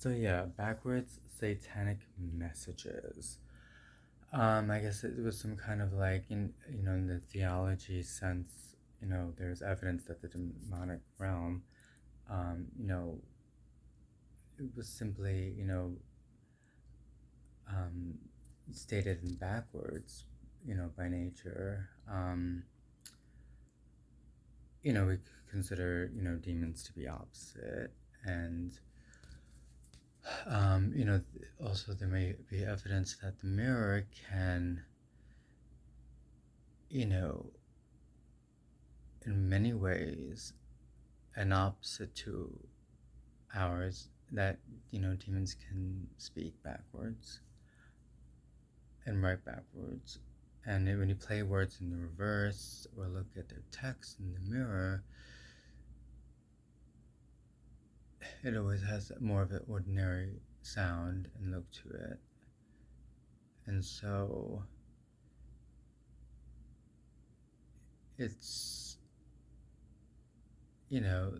So yeah, backwards satanic messages. I guess it was some kind of like in the theology sense, there's evidence that the demonic realm, um, you know, it was simply, um, stated in backwards, by nature. We consider, demons to be opposite and also there may be evidence that the mirror can, you know, in many ways, an opposite to ours, that, demons can speak backwards and write backwards. And when you play words in the reverse or look at their text in the mirror, it always has more of an ordinary sound and look to it. And so it's, you know,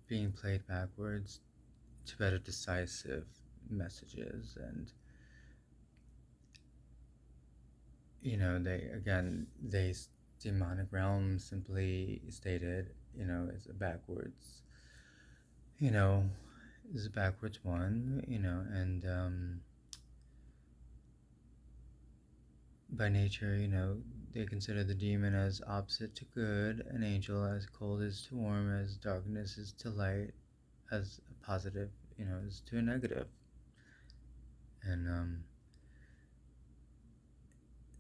being played backwards to better decisive messages. And they demonic realm simply stated, is a backwards, you know is a backwards one, and by nature, they consider the demon as opposite to good, an angel as cold is to warm, as darkness is to light, as a positive, is to a negative. And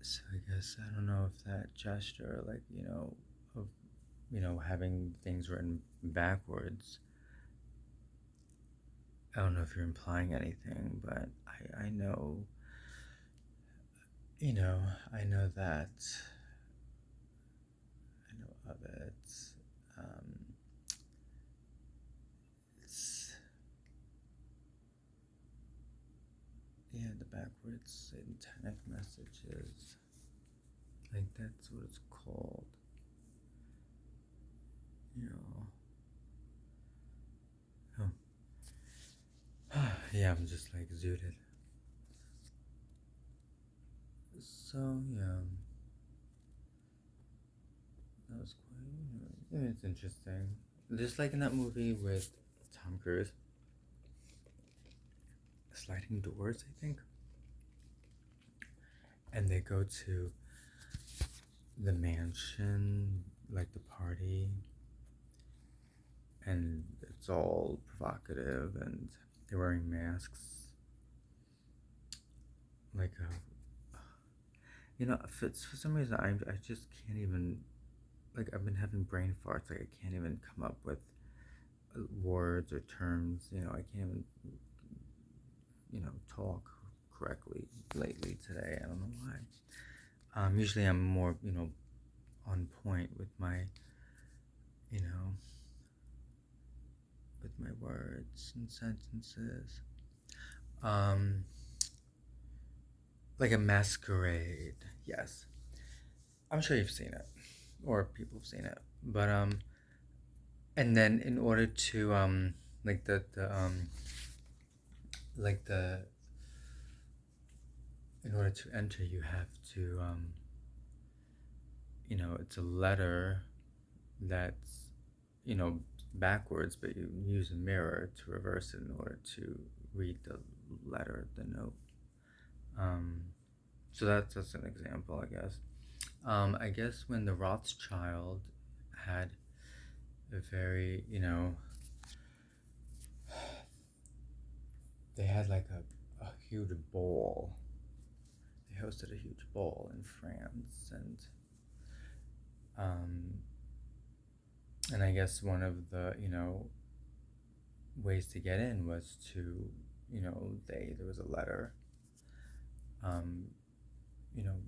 so I guess I don't know if that gesture, like, of having things written backwards, I don't know if you're implying anything, but I know, I know that, I know of it. Um, it's, yeah, the backwards satanic messages. I think that's what it's called. You know. Oh. Yeah, I'm just like zooted. So, yeah, that was quite, it's interesting. Just like in that movie with Tom Cruise, Sliding Doors, I think. And they go to the mansion, like the party, and it's all provocative, and they're wearing masks. Like, for some reason, I just can't even, like, I've been having brain farts. Like, I can't even come up with words or terms. I can't even, talk correctly lately today. I don't know why. Usually I'm more, on point with my, you know, with my words and sentences. Um, like a masquerade. Yes, I'm sure you've seen it, or people have seen it. But and then in order to like the like the in order to enter, you have to it's a letter that's backwards, but you use a mirror to reverse it in order to read the letter, the note. Um, so that's just an example, I guess. I guess when the Rothschild had a very, they had like a huge ball. They hosted a huge ball in France, um, and I guess one of the, ways to get in was to, there was a letter, um,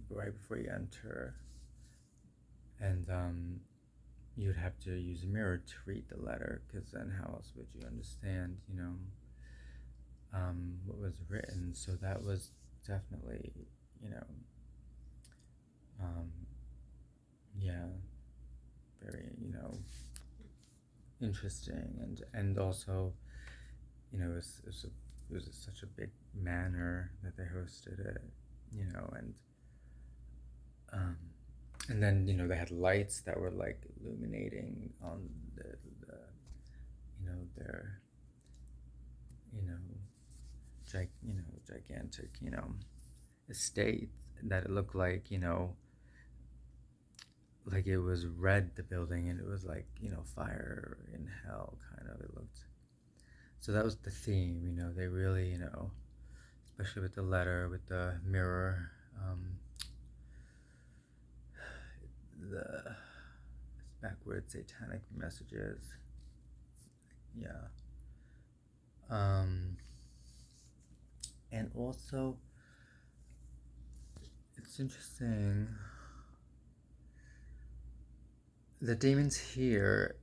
right before you enter, and you'd have to use a mirror to read the letter, because then how else would you understand, what was written? So that was definitely, you know, um, yeah, very, interesting, and also it was such a big manor that they hosted it, and um, then they had lights that were like illuminating on the their you know gigantic estate, that it looked like like it was red, the building, and it was like fire in hell, kind of, it looked. So that was the theme. They really, especially with the letter, with the mirror, the backward satanic messages. Yeah. um and also, it's interesting, the demons here,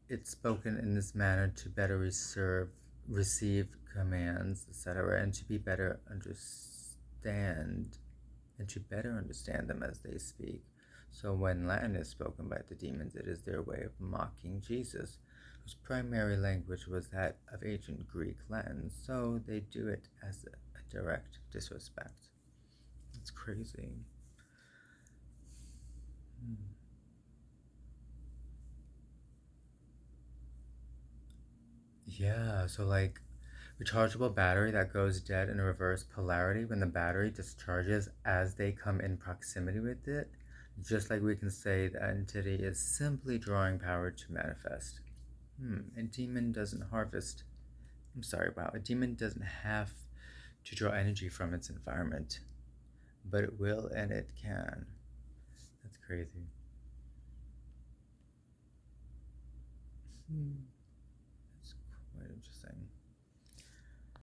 it's spoken in this manner to better receive commands, etc., and to be better understand and to better understand them as they speak. So when Latin is spoken by the demons, it is their way of mocking Jesus, whose primary language was that of ancient Greek Latin, so they do it as a direct disrespect. It's crazy. Yeah, so like rechargeable battery that goes dead in reverse polarity when the battery discharges as they come in proximity with it, just like we can say the entity is simply drawing power to manifest. A demon doesn't harvest. I'm sorry, wow. A demon doesn't have to draw energy from its environment, but it will and it can. That's crazy. It's quite interesting.